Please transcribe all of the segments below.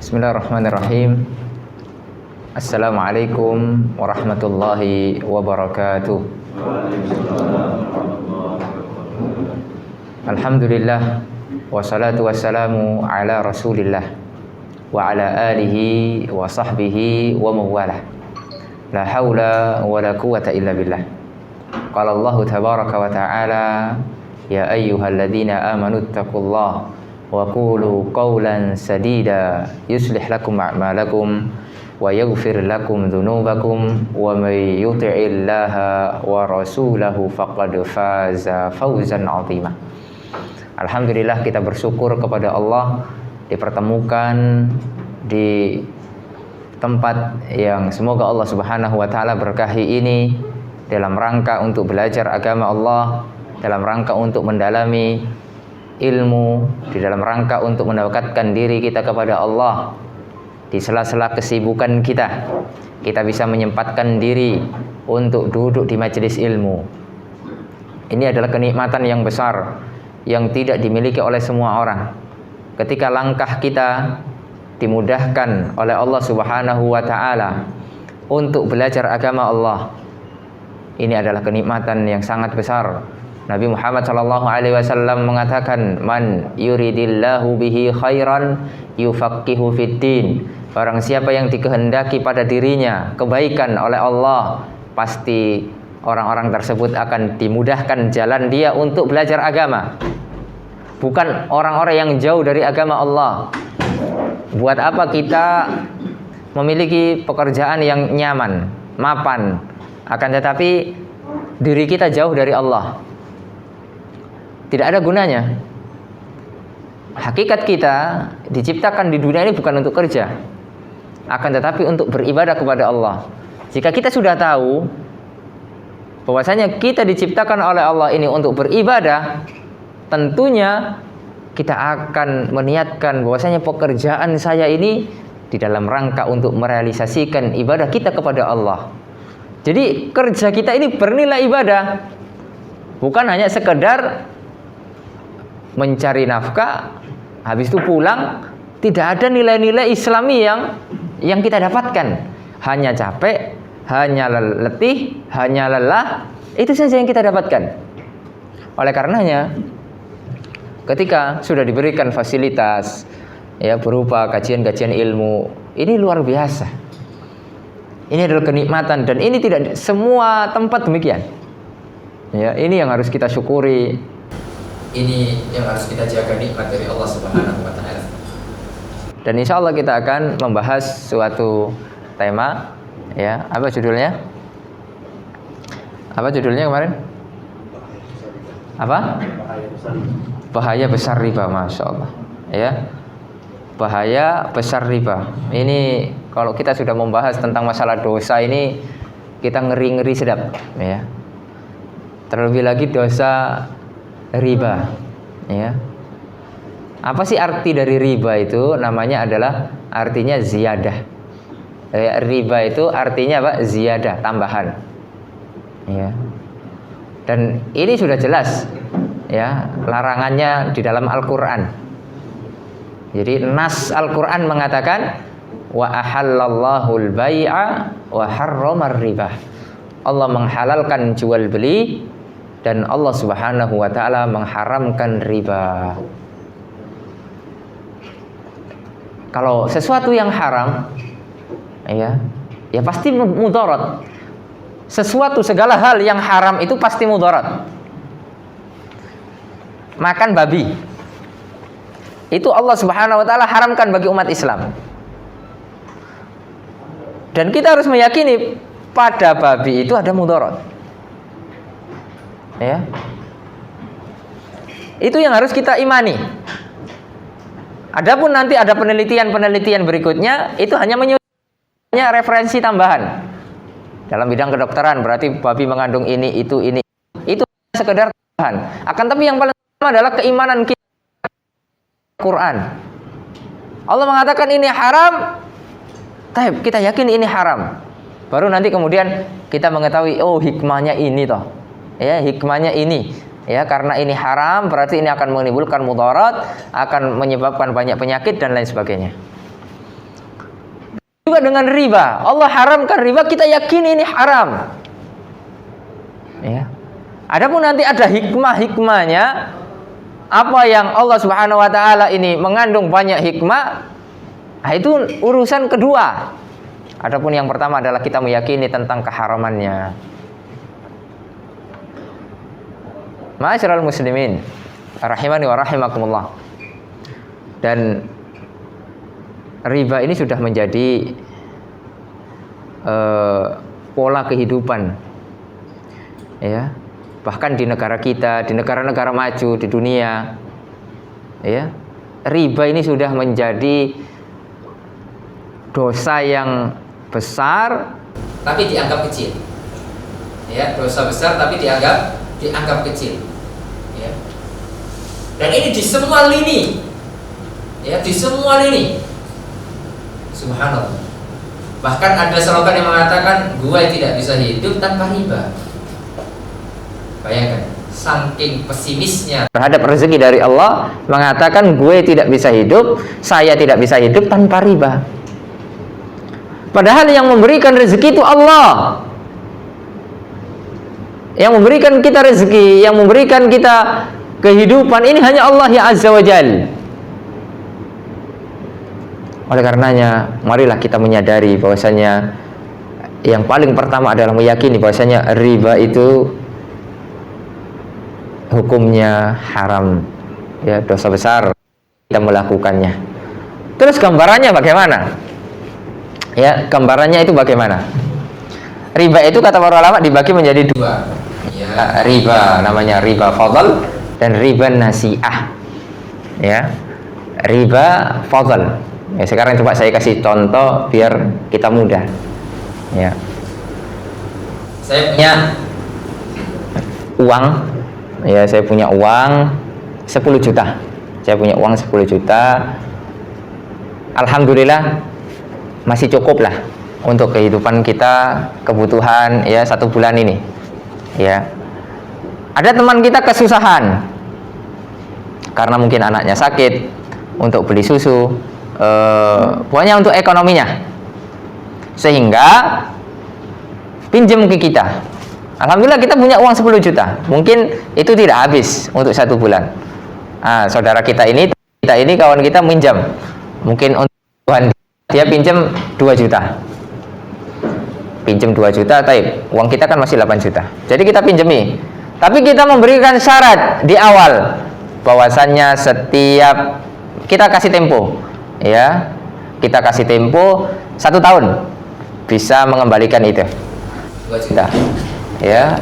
Bismillahirrahmanirrahim. Assalamualaikum warahmatullahi wabarakatuh. Alhamdulillah wassalatu wassalamu ala Rasulillah wa ala alihi wa sahbihi wa mawalah. La haula wa la quwwata illa billah. Qala Allah tabaraka wa ta'ala, ya ayyuhalladzina amanu taqullaha wa qulu qawlan sadida yuslih lakum a'malakum wa yaghfir lakum dhunubakum wa may yuti'illaha wa rasulahu faqad faza fawzan 'azima. Alhamdulillah, kita bersyukur kepada Allah dipertemukan di tempat yang semoga Allah Subhanahu wa taala berkahi ini dalam rangka untuk belajar agama Allah, dalam rangka untuk mendalami ilmu, di dalam rangka untuk mendekatkan diri kita kepada Allah. Di sela-sela kesibukan kita bisa menyempatkan diri untuk duduk di majelis ilmu. Ini adalah kenikmatan yang besar yang tidak dimiliki oleh semua orang. Ketika langkah kita dimudahkan oleh Allah Subhanahu wa taala untuk belajar agama Allah, ini adalah kenikmatan yang sangat besar. Nabi Muhammad SAW mengatakan, man yuridillahu bihi khairan yufaqihu fiddin. Barang siapa yang dikehendaki pada dirinya kebaikan oleh Allah, pasti orang-orang tersebut akan dimudahkan jalan dia untuk belajar agama. Bukan orang-orang yang jauh dari agama Allah. Buat apa kita memiliki pekerjaan yang nyaman, mapan, akan tetapi diri kita jauh dari Allah? Tidak ada gunanya. Hakikat kita diciptakan di dunia ini bukan untuk kerja, akan tetapi untuk beribadah kepada Allah. Jika kita sudah tahu bahwasanya kita diciptakan oleh Allah ini untuk beribadah, tentunya kita akan meniatkan bahwasanya pekerjaan saya ini di dalam rangka untuk merealisasikan ibadah kita kepada Allah. Jadi kerja kita ini bernilai ibadah, bukan hanya sekedar mencari nafkah, habis itu pulang, tidak ada nilai-nilai Islami yang kita dapatkan. Hanya capek, hanya letih, hanya lelah, itu saja yang kita dapatkan. Oleh karenanya, ketika sudah diberikan fasilitas ya berupa kajian-kajian ilmu, ini luar biasa. Ini adalah kenikmatan, dan ini tidak semua tempat demikian. Ya, ini yang harus kita syukuri. Ini yang harus kita jaga, nikmat dari Allah Subhanahu wa taala. Dan insya Allah kita akan membahas suatu tema, ya. Apa judulnya? Apa judulnya kemarin? Apa? Bahaya besar riba, masya Allah. Ya, bahaya besar riba. Ini kalau kita sudah membahas tentang masalah dosa ini, kita ngeri-ngeri sedap, ya. Terlebih lagi dosa riba, ya. Apa sih arti dari riba itu? Namanya adalah artinya ziyadah. Riba itu artinya apa? Ziyadah, tambahan. Ya. Dan ini sudah jelas, ya, larangannya di dalam Al-Qur'an. Jadi nas Al-Qur'an mengatakan wa ahallallahu al-bai'a wa harramar riba. Allah menghalalkan jual beli dan Allah Subhanahu wa taala mengharamkan riba. Kalau sesuatu yang haram, ya pasti mudarat. Segala hal yang haram itu pasti mudarat. Makan babi, itu Allah Subhanahu wa taala haramkan bagi umat Islam. Dan kita harus meyakini pada babi itu ada mudarat. Ya. Itu yang harus kita imani. Adapun nanti ada penelitian berikutnya, itu hanya referensi tambahan. Dalam bidang kedokteran berarti babi mengandung ini. Itu sekedar tambahan. Akan tapi yang paling utama adalah keimanan kita Quran. Allah mengatakan ini haram, kita yakin ini haram. Baru nanti kemudian kita mengetahui, oh hikmahnya ini toh. Ya, hikmahnya ini. Ya, karena ini haram berarti ini akan menimbulkan mudarat, akan menyebabkan banyak penyakit dan lain sebagainya. dengan riba. Allah haramkan riba, kita yakini ini haram. Ya. Adapun nanti ada hikmah-hikmahnya, apa yang Allah Subhanahu wa taala ini mengandung banyak hikmah, itu urusan kedua. Adapun yang pertama adalah kita meyakini tentang keharamannya. Ma'asyiral muslimin, rahimani wa rahimakumullah. Dan riba ini sudah menjadi pola kehidupan, ya, bahkan di negara kita, di negara-negara maju di dunia, ya, riba ini sudah menjadi dosa yang besar tapi dianggap kecil, ya, dosa besar tapi dianggap kecil, ya. Dan ini di semua lini, ya, di semua lini. Subhanallah. Bahkan ada slogan yang mengatakan gua tidak bisa hidup tanpa riba. Bayangkan, saking pesimisnya terhadap rezeki dari Allah, mengatakan gue tidak bisa hidup, saya tidak bisa hidup tanpa riba. Padahal yang memberikan rezeki itu Allah. Yang memberikan kita rezeki, yang memberikan kita kehidupan ini hanya Allah ya Azza wa Jal. Oleh karenanya, marilah kita menyadari bahwasanya yang paling pertama adalah meyakini bahwasanya riba itu hukumnya haram, ya, dosa besar kita melakukannya. Terus gambarannya bagaimana? Ya, gambarannya itu bagaimana? Riba itu kata para ulama dibagi menjadi dua. Ya, riba namanya riba fadl dan riba nasi'ah. Ya, riba fadl. Ya, sekarang coba saya kasih contoh biar kita mudah. Ya, saya punya uang. Ya, saya punya uang 10 juta. Saya punya uang 10 juta. Alhamdulillah masih cukup lah untuk kehidupan kita, kebutuhan, ya, 1 bulan ini. Ya. Ada teman kita kesusahan karena mungkin anaknya sakit, untuk beli susu, pokoknya untuk ekonominya, sehingga pinjam ke kita. Alhamdulillah kita punya uang 10 juta. Mungkin itu tidak habis untuk 1 bulan. Saudara kita ini kawan kita minjam, mungkin untuk Tuhan dia pinjam 2 juta. Pinjam 2 juta, tapi uang kita kan masih 8 juta. Jadi kita pinjemi. Tapi kita memberikan syarat di awal bahwasannya setiap kita kasih tempo, ya. Kita kasih tempo 1 tahun bisa mengembalikan itu 2 juta. Ya,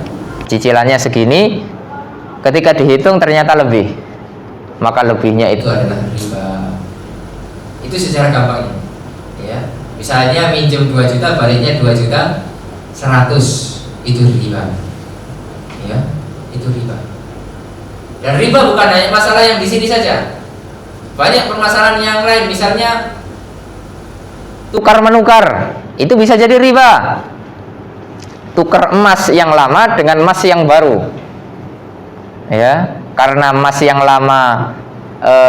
cicilannya segini, ketika dihitung ternyata lebih, maka lebihnya itu adalah riba. Itu secara gampangnya, ya. Misalnya minjem 2 juta, baliknya 2 juta 100, itu riba, ya, itu riba. Dan riba bukan hanya masalah yang di sini saja, banyak permasalahan yang lain. Misalnya tukar menukar, itu bisa jadi riba. Tukar emas yang lama dengan emas yang baru, ya, karena emas yang lama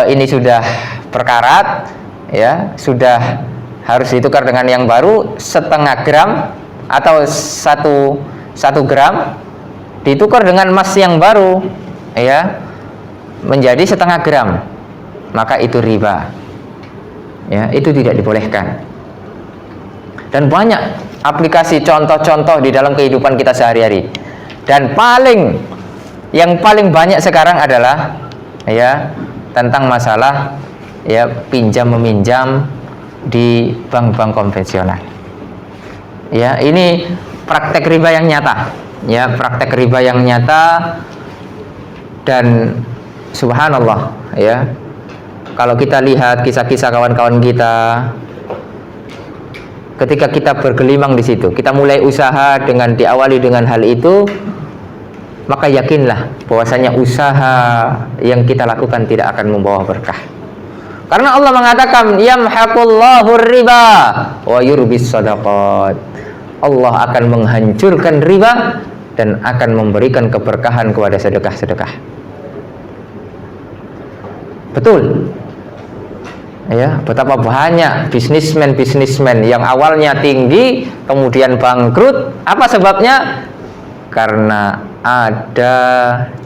ini sudah berkarat, ya, sudah harus ditukar dengan yang baru. 1/2 gram atau 1 gram ditukar dengan emas yang baru, ya, menjadi 1/2 gram, maka itu riba, ya, itu tidak dibolehkan. Dan banyak aplikasi contoh-contoh di dalam kehidupan kita sehari-hari. Dan yang paling banyak sekarang adalah, ya, tentang masalah, ya, pinjam meminjam di bank-bank konvensional. Ya, ini praktek riba yang nyata, ya, praktek riba yang nyata. Dan subhanallah, ya, kalau kita lihat kisah-kisah kawan-kawan kita, ketika kita bergelimang di situ, kita mulai usaha dengan diawali dengan hal itu, maka yakinlah bahwasanya usaha yang kita lakukan tidak akan membawa berkah. Karena Allah mengatakan yamhaqullahu riba wa yurbis shadaqat. Allah akan menghancurkan riba dan akan memberikan keberkahan kepada sedekah-sedekah. Betul. Ya, betapa banyak bisnismen yang awalnya tinggi kemudian bangkrut. Apa sebabnya? Karena ada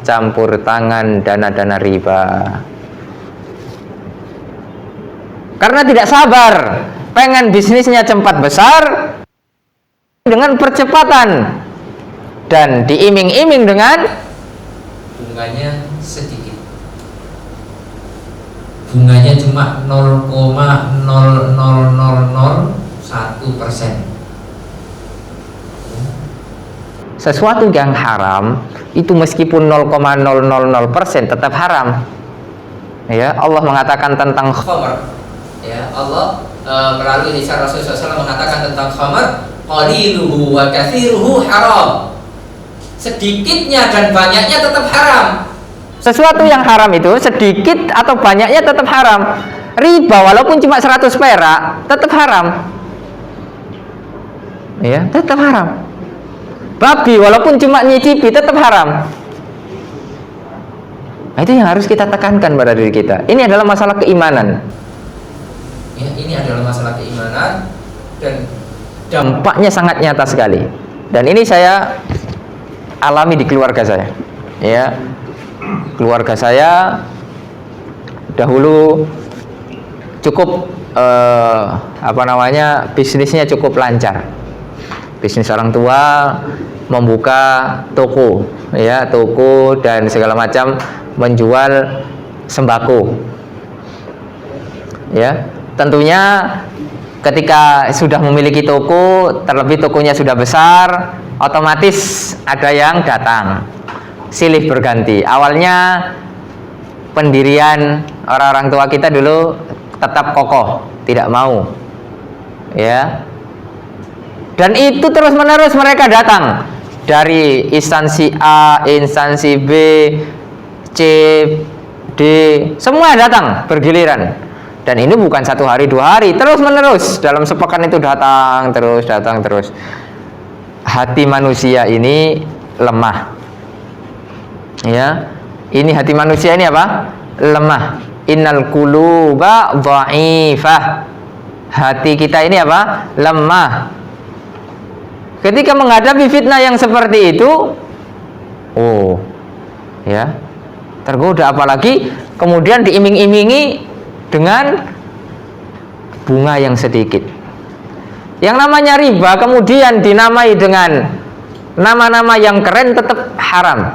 campur tangan dana-dana riba. Karena tidak sabar, pengen bisnisnya cepat besar dengan percepatan dan diiming-iming dengan bunganya sedikit. Bunganya cuma 0,00001%. Sesuatu yang haram itu meskipun 0,000% tetap haram. Ya, Allah mengatakan tentang khamr. Ya, Allah melalui lisan Rasulullah SAW mengatakan tentang khamr, qaliluhu wa katsiruhu haram. Sedikitnya dan banyaknya tetap haram. Sesuatu yang haram itu sedikit atau banyaknya tetap haram. Riba walaupun cuma 100 perak tetap haram. Ya, tetap haram. Babi walaupun cuma nyicipi tetap haram. Nah, itu yang harus kita tekankan pada diri kita. Ini adalah masalah keimanan. Ya, ini adalah masalah keimanan dan dampaknya sangat nyata sekali. Dan ini saya alami di keluarga saya. Ya, keluarga saya dahulu cukup bisnisnya cukup lancar. Bisnis orang tua membuka toko, ya, toko dan segala macam, menjual sembako. Ya, tentunya ketika sudah memiliki toko, terlebih tokonya sudah besar, otomatis ada yang datang silih berganti. Awalnya pendirian orang-orang tua kita dulu tetap kokoh, tidak mau, ya. Dan itu terus menerus mereka datang dari instansi A, instansi B, C, D, semua datang bergiliran. Dan ini bukan 1 hari 2 hari, terus menerus dalam sepekan itu datang terus. Hati manusia ini lemah. Ya, ini hati manusia ini apa? Lemah. Innal quluba dha'ifah. Hati kita ini apa? Lemah. Ketika menghadapi fitnah yang seperti itu, ya, tergoda, apalagi kemudian diiming-imingi dengan bunga yang sedikit. Yang namanya riba kemudian dinamai dengan nama-nama yang keren, tetap haram.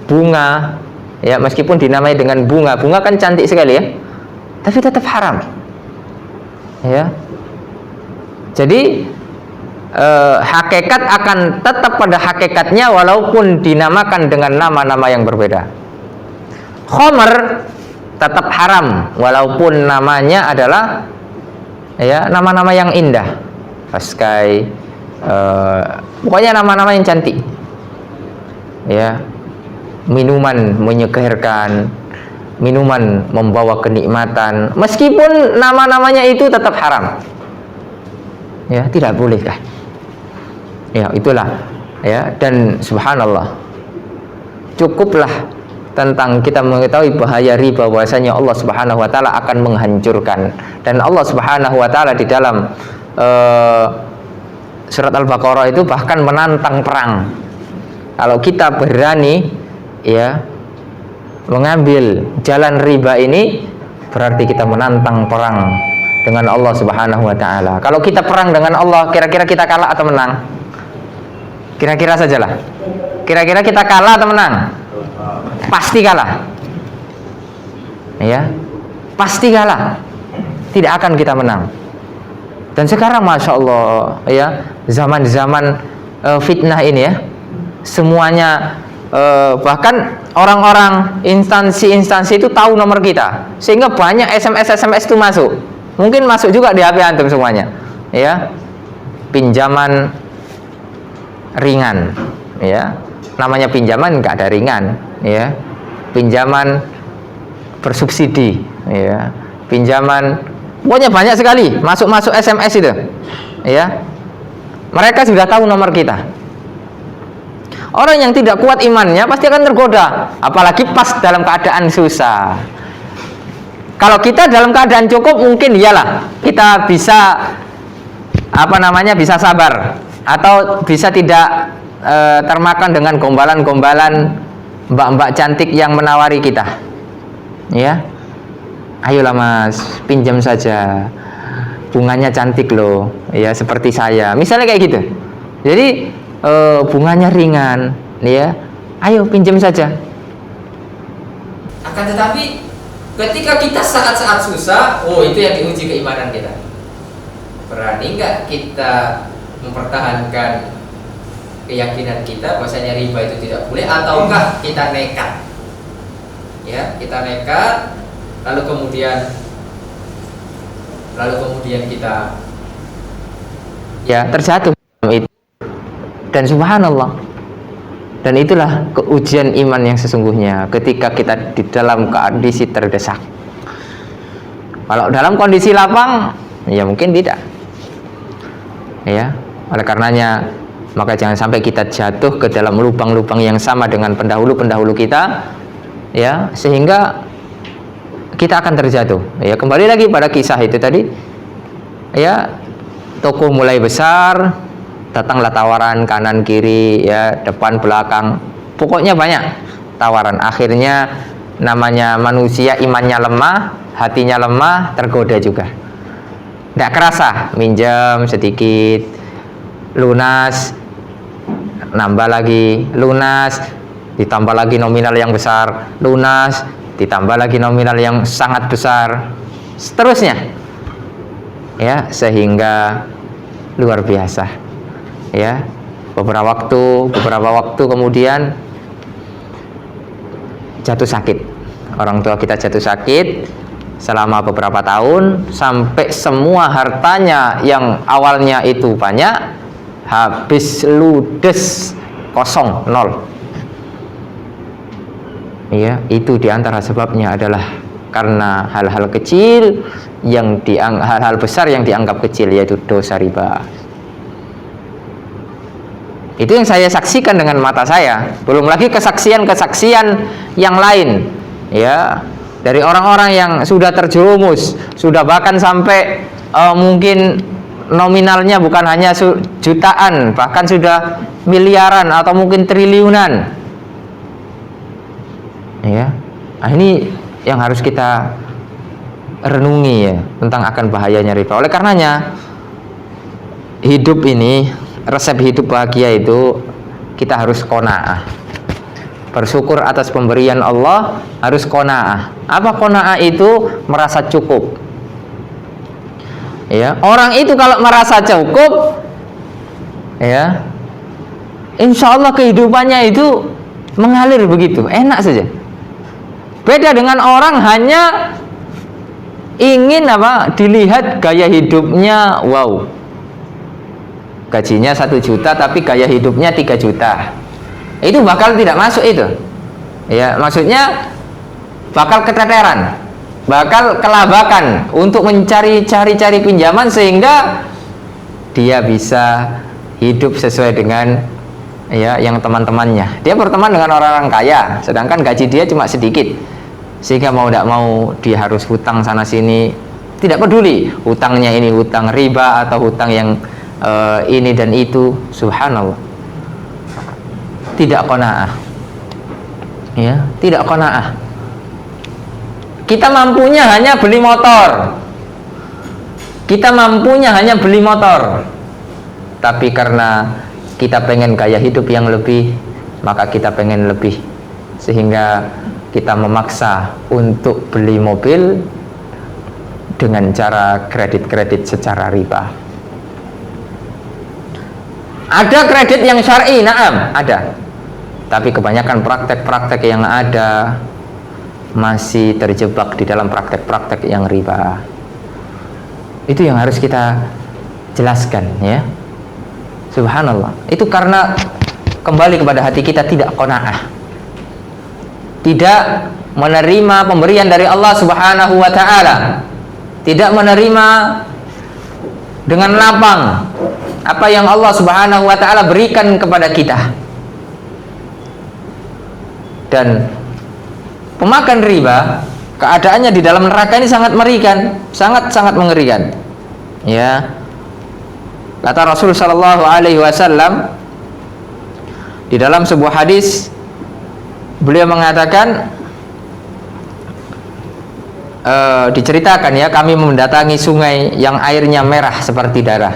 Bunga, ya, meskipun dinamai dengan bunga kan cantik sekali, ya, tapi tetap haram. Ya, jadi hakikat akan tetap pada hakikatnya walaupun dinamakan dengan nama-nama yang berbeda. Khamr tetap haram walaupun namanya adalah, ya, nama-nama yang indah, Paskai, pokoknya nama-nama yang cantik. Ya, minuman menyegarkan, minuman membawa kenikmatan, meskipun nama-namanya itu tetap haram. Ya, tidak boleh kan? Ya, itulah, ya. Dan subhanallah, cukuplah tentang kita mengetahui bahaya riba, bahwasanya Allah Subhanahu wa taala akan menghancurkan. Dan Allah Subhanahu wa taala di dalam surat Al-Baqarah itu bahkan menantang perang. Kalau kita berani, ya, mengambil jalan riba ini, berarti kita menantang perang dengan Allah Subhanahu wa taala. Kalau kita perang dengan Allah, kira-kira kita kalah atau menang? Kira-kira sajalah. Kira-kira kita kalah atau menang? Pasti kalah. Ya, pasti kalah. Tidak akan kita menang. Dan sekarang masya Allah, ya, zaman-zaman fitnah ini, ya, semuanya, bahkan orang-orang instansi itu tahu nomor kita, sehingga banyak SMS itu masuk. Mungkin masuk juga di HP antum semuanya, ya, pinjaman ringan, ya, namanya pinjaman nggak ada ringan, ya, pinjaman bersubsidi, ya, pinjaman, pokoknya banyak sekali masuk SMS itu, ya. Mereka sudah tahu nomor kita. Orang yang tidak kuat imannya pasti akan tergoda, apalagi pas dalam keadaan susah. Kalau kita dalam keadaan cukup, mungkin iyalah kita bisa bisa sabar atau bisa tidak termakan dengan gombalan-gombalan mbak-mbak cantik yang menawari kita. Ya, ayolah mas, pinjam saja, bunganya cantik loh, ya seperti saya, misalnya kayak gitu. Jadi bunganya ringan, ya, ayo pinjam saja. Akan tetapi ketika kita saat-saat susah, itu yang diuji keimanan kita. Berani nggak kita mempertahankan keyakinan kita bahwasanya riba itu tidak boleh, ataukah kita nekat? Ya, kita nekat, lalu kemudian kita terjatuh itu. Dan subhanallah, dan itulah keujian iman yang sesungguhnya ketika kita di dalam kondisi terdesak. Kalau dalam kondisi lapang, ya mungkin tidak. Ya, oleh karenanya maka jangan sampai kita jatuh ke dalam lubang-lubang yang sama dengan pendahulu-pendahulu kita, ya, sehingga kita akan terjatuh. Ya, kembali lagi pada kisah itu tadi. Ya, toko mulai besar, datanglah tawaran kanan kiri, ya, depan belakang, pokoknya banyak tawaran. Akhirnya namanya manusia imannya lemah, hatinya lemah, tergoda juga. Tidak kerasa, minjam sedikit, lunas, nambah lagi, lunas, ditambah lagi nominal yang besar, lunas, ditambah lagi nominal yang sangat besar, seterusnya, ya, sehingga luar biasa. Ya, beberapa waktu kemudian jatuh sakit. Orang tua kita jatuh sakit selama beberapa tahun, sampai semua hartanya yang awalnya itu banyak habis ludes, kosong, nol. Ya, itu diantara sebabnya adalah karena hal-hal kecil hal-hal besar yang dianggap kecil, yaitu dosa riba. Itu yang saya saksikan dengan mata saya. Belum lagi kesaksian-kesaksian yang lain, ya, dari orang-orang yang sudah terjerumus, sudah bahkan sampai mungkin nominalnya bukan hanya jutaan, bahkan sudah miliaran atau mungkin triliunan. Ya, nah, ini yang harus kita renungi, ya, tentang akan bahayanya riba. Oleh karenanya, hidup ini, resep hidup bahagia itu kita harus qanaah. Bersyukur atas pemberian Allah, harus qanaah. Apa qanaah itu? Merasa cukup. Ya, orang itu kalau merasa cukup, ya, insya Allah kehidupannya itu mengalir begitu, enak saja. Beda dengan orang hanya ingin dilihat gaya hidupnya, wow, gajinya 1 juta tapi gaya hidupnya 3 juta. Itu bakal tidak masuk itu. Ya, maksudnya bakal keteteran, bakal kelabakan untuk cari pinjaman sehingga dia bisa hidup sesuai dengan, ya, yang teman-temannya. Dia berteman dengan orang-orang kaya, sedangkan gaji dia cuma sedikit. Sehingga mau tidak mau dia harus hutang sana sini. Tidak peduli hutangnya ini hutang riba atau hutang yang ini dan itu. Subhanallah, tidak qanaah. Ya, tidak qanaah. Kita mampunya hanya beli motor. Tapi karena kita pengen gaya hidup yang lebih, maka kita pengen lebih, sehingga kita memaksa untuk beli mobil dengan cara kredit secara riba. Ada kredit yang syar'i, na'am, ada. Tapi kebanyakan praktek-praktek yang ada masih terjebak di dalam praktek-praktek yang riba. Itu yang harus kita jelaskan, ya. Subhanallah. Itu karena kembali kepada hati kita tidak qanaah, tidak menerima pemberian dari Allah Subhanahu wa ta'ala, tidak menerima dengan lapang apa yang Allah Subhanahu wa ta'ala berikan kepada kita. Dan pemakan riba Keadaannya di dalam neraka ini sangat mengerikan, sangat mengerikan. Ya. Kata Rasul sallallahu alaihi wasallam di dalam sebuah hadis, beliau mengatakan, diceritakan ya, kami mendatangi sungai yang airnya merah seperti darah.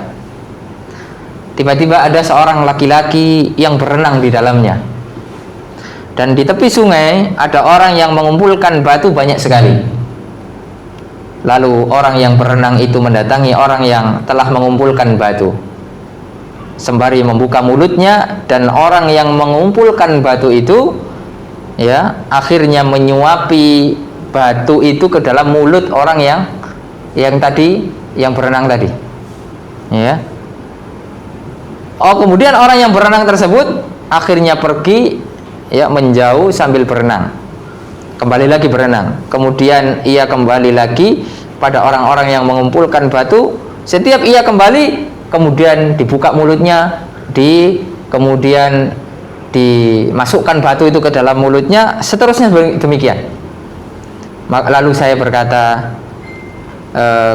Tiba-tiba ada seorang laki-laki yang berenang di dalamnya. Dan di tepi sungai ada orang yang mengumpulkan batu banyak sekali. Lalu orang yang berenang itu mendatangi orang yang telah mengumpulkan batu, sembari membuka mulutnya, dan orang yang mengumpulkan batu itu ya akhirnya menyuapi batu itu ke dalam mulut orang yang tadi yang berenang tadi. Ya. Oh, kemudian orang yang berenang tersebut akhirnya pergi ya, menjauh sambil berenang, kembali lagi berenang. Kemudian ia kembali lagi pada orang-orang yang mengumpulkan batu. Setiap ia kembali, kemudian dibuka mulutnya, kemudian dimasukkan batu itu ke dalam mulutnya, seterusnya demikian. Lalu saya berkata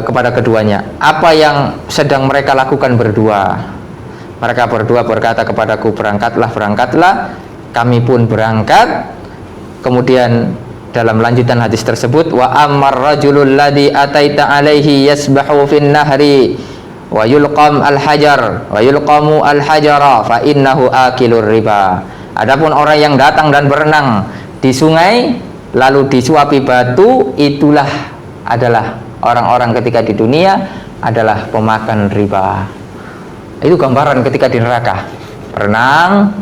kepada keduanya, apa yang sedang mereka lakukan berdua? Mereka berdua berkata kepadaku, berangkatlah. Kami pun berangkat. Kemudian dalam lanjutan hadis tersebut, wa ammar rajulul ladzi ataita alaihi yasbahu fin nahri wa yulqam al hajar wa yulqamu al hajara fa innahu akilur riba. Adapun orang yang datang dan berenang di sungai lalu disuapi batu, itulah adalah orang-orang ketika di dunia adalah pemakan riba. Itu gambaran ketika di neraka, berenang,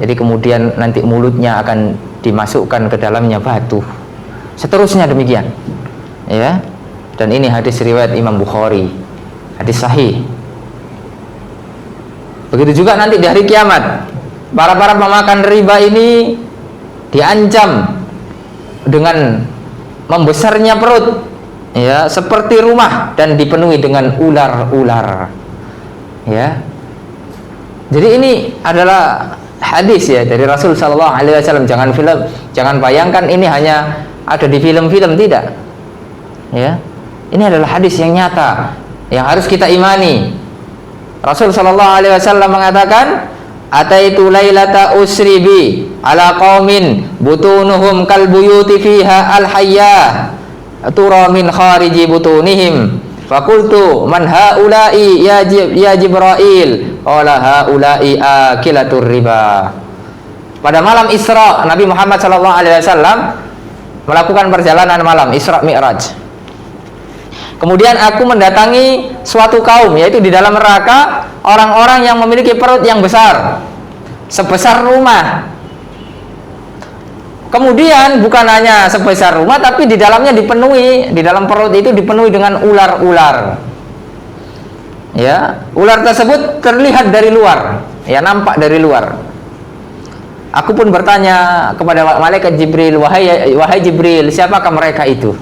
jadi kemudian nanti mulutnya akan dimasukkan ke dalamnya batu, seterusnya demikian ya. Dan ini hadis riwayat Imam Bukhari, hadis sahih. Begitu juga nanti di hari kiamat, para pemakan riba ini diancam dengan membesarnya perut ya, seperti rumah, dan dipenuhi dengan ular-ular ya. Jadi ini adalah hadis ya dari Rasul sallallahu alaihi wasallam. Jangan bayangkan ini hanya ada di film-film, tidak ya. Ini adalah hadis yang nyata yang harus kita imani. Rasul sallallahu alaihi wasallam mengatakan, ataitu lailata usribi ala qaumin butunuhum kal buyuti fiha al hayyah tura min khariji butunihim fakultu man haula'i ya Jibril qala haula'i akilatur riba. Pada malam Isra, Nabi Muhammad SAW melakukan perjalanan malam Isra Mi'raj. Kemudian aku mendatangi suatu kaum, yaitu di dalam neraka, orang-orang yang memiliki perut yang besar, sebesar rumah. Kemudian bukan hanya sebesar rumah, tapi di dalamnya dipenuhi, di dalam perut itu dipenuhi dengan ular-ular. Ya, ular tersebut terlihat dari luar, ya, nampak dari luar. Aku pun bertanya kepada malaikat Jibril, wahai Jibril, siapakah mereka itu?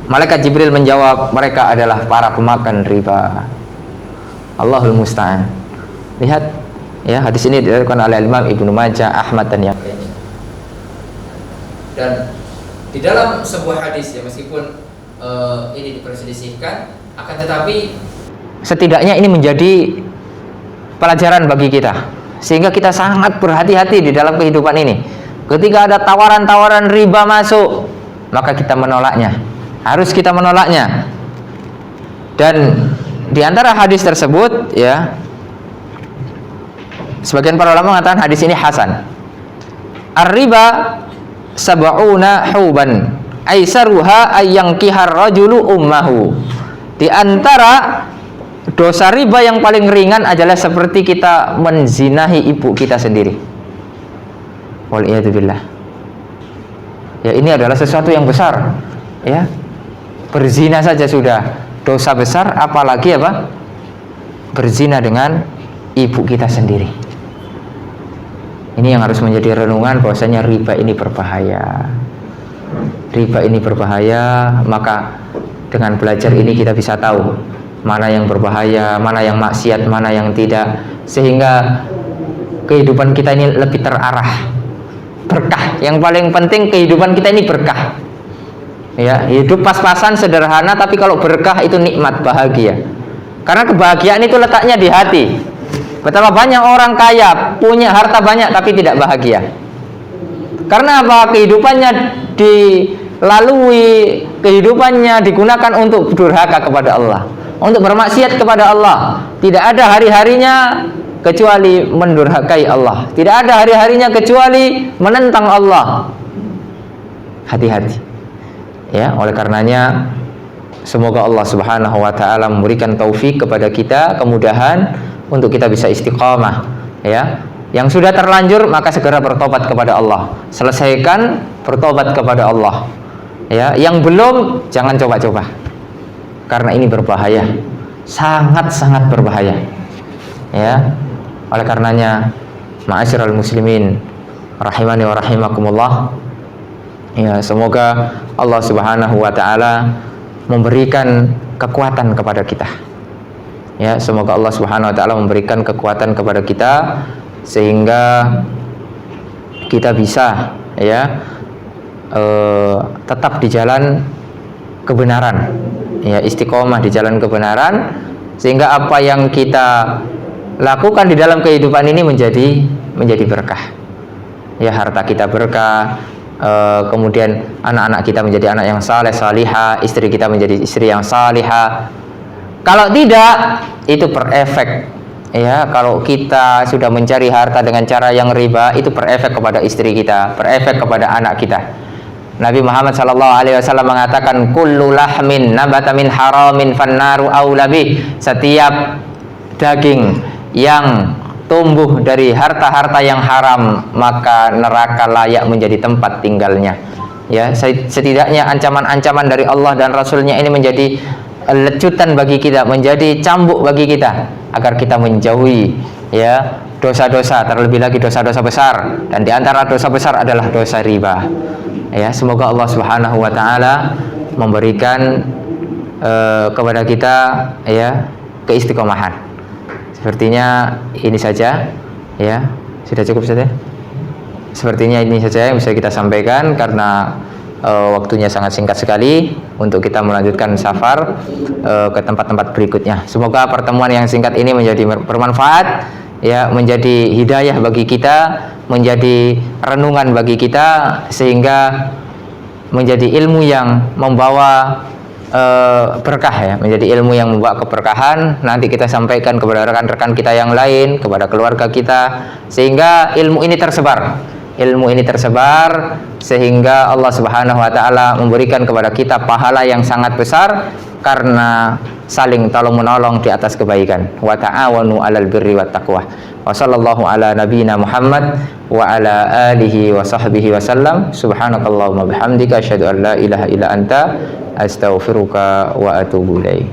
Malaikat Jibril menjawab, mereka adalah para pemakan riba. Allahul musta'an. Lihat, ya, hadis ini diriwayatkan oleh Imam Ibnu Majah, Ahmad dan yang lainnya. Dan di dalam sebuah hadis ya, meskipun ini diperselisihkan, akan tetapi setidaknya ini menjadi pelajaran bagi kita, sehingga kita sangat berhati-hati di dalam kehidupan ini. Ketika ada tawaran-tawaran riba masuk, maka kita menolaknya. Harus kita menolaknya. Dan di antara hadis tersebut ya, sebagian para ulama mengatakan hadis ini hasan. Ar-riba sab'una huban aisaruha ayyankihar rajulu ummahu. Di antara dosa riba yang paling ringan adalah seperti kita menzinahi ibu kita sendiri. Waliyadzubillah. Ya, ini adalah sesuatu yang besar. Ya, berzina saja sudah dosa besar, apalagi apa? Berzina dengan ibu kita sendiri. Ini yang harus menjadi renungan, bahwasanya riba ini berbahaya. Riba ini berbahaya, maka dengan belajar ini kita bisa tahu mana yang berbahaya, mana yang maksiat, mana yang tidak, sehingga kehidupan kita ini lebih terarah, berkah. Yang paling penting kehidupan kita ini berkah. Ya, hidup pas-pasan sederhana, tapi kalau berkah itu nikmat, bahagia. Karena kebahagiaan itu letaknya di hati. Betapa banyak orang kaya, punya harta banyak tapi tidak bahagia. Karena apa? Kehidupannya dilalui, kehidupannya digunakan untuk durhaka kepada Allah, untuk bermaksiat kepada Allah. Tidak ada hari-harinya kecuali mendurhakai Allah. Tidak ada hari-harinya kecuali menentang Allah. Hati-hati. Ya, oleh karenanya semoga Allah Subhanahu wa taala memberikan taufik kepada kita, kemudahan untuk kita bisa istiqamah, ya. Yang sudah terlanjur maka segera bertobat kepada Allah. Selesaikan, bertobat kepada Allah. Ya, yang belum jangan coba-coba. Karena ini berbahaya. Sangat-sangat berbahaya. Ya. Oleh karenanya, ma'asyiral muslimin rahimani wa rahimakumullah. Ya, semoga Allah Subhanahu wa taala memberikan kekuatan kepada kita. Ya, semoga Allah Subhanahu wa taala memberikan kekuatan kepada kita sehingga kita bisa tetap di jalan kebenaran. Ya, istiqomah di jalan kebenaran sehingga apa yang kita lakukan di dalam kehidupan ini menjadi berkah. Ya, harta kita berkah, kemudian anak-anak kita menjadi anak yang saleh salihah, istri kita menjadi istri yang salihah. Kalau tidak, itu berefek. Ya, kalau kita sudah mencari harta dengan cara yang riba, itu berefek kepada istri kita, berefek kepada anak kita. Nabi Muhammad SAW mengatakan, kullu lahmin nabata min haramin fannaru aula bih. Setiap daging yang tumbuh dari harta-harta yang haram, maka neraka layak menjadi tempat tinggalnya. Ya, setidaknya ancaman-ancaman dari Allah dan Rasulnya ini menjadi lecutan bagi kita, menjadi cambuk bagi kita agar kita menjauhi dosa-dosa, terlebih lagi dosa-dosa besar, dan di antara dosa besar adalah dosa riba. Ya, semoga Allah Subhanahu wa taala memberikan kepada kita keistiqomahan. Sepertinya ini saja, ya. Sudah cukup saja. Sepertinya ini saja yang bisa kita sampaikan karena waktunya sangat singkat sekali untuk kita melanjutkan safar ke tempat-tempat berikutnya. Semoga pertemuan yang singkat ini menjadi bermanfaat, ya, menjadi hidayah bagi kita, menjadi renungan bagi kita, sehingga menjadi ilmu yang membawa berkah, ya, menjadi ilmu yang membawa keberkahan. Nanti kita sampaikan kepada rekan-rekan kita yang lain, kepada keluarga kita, sehingga ilmu ini tersebar. Ilmu ini tersebar sehingga Allah Subhanahu wa taala memberikan kepada kita pahala yang sangat besar karena saling tolong menolong di atas kebaikan. Wa ta'awanu 'alal birri wat taqwa. Wa sallallahu ala nabiyyina Muhammad wa ala alihi wa sahbihi wasallam. Subhanakallahumma bihamdika asyhadu an la ilaha illa anta astaghfiruka wa atubu ilaik.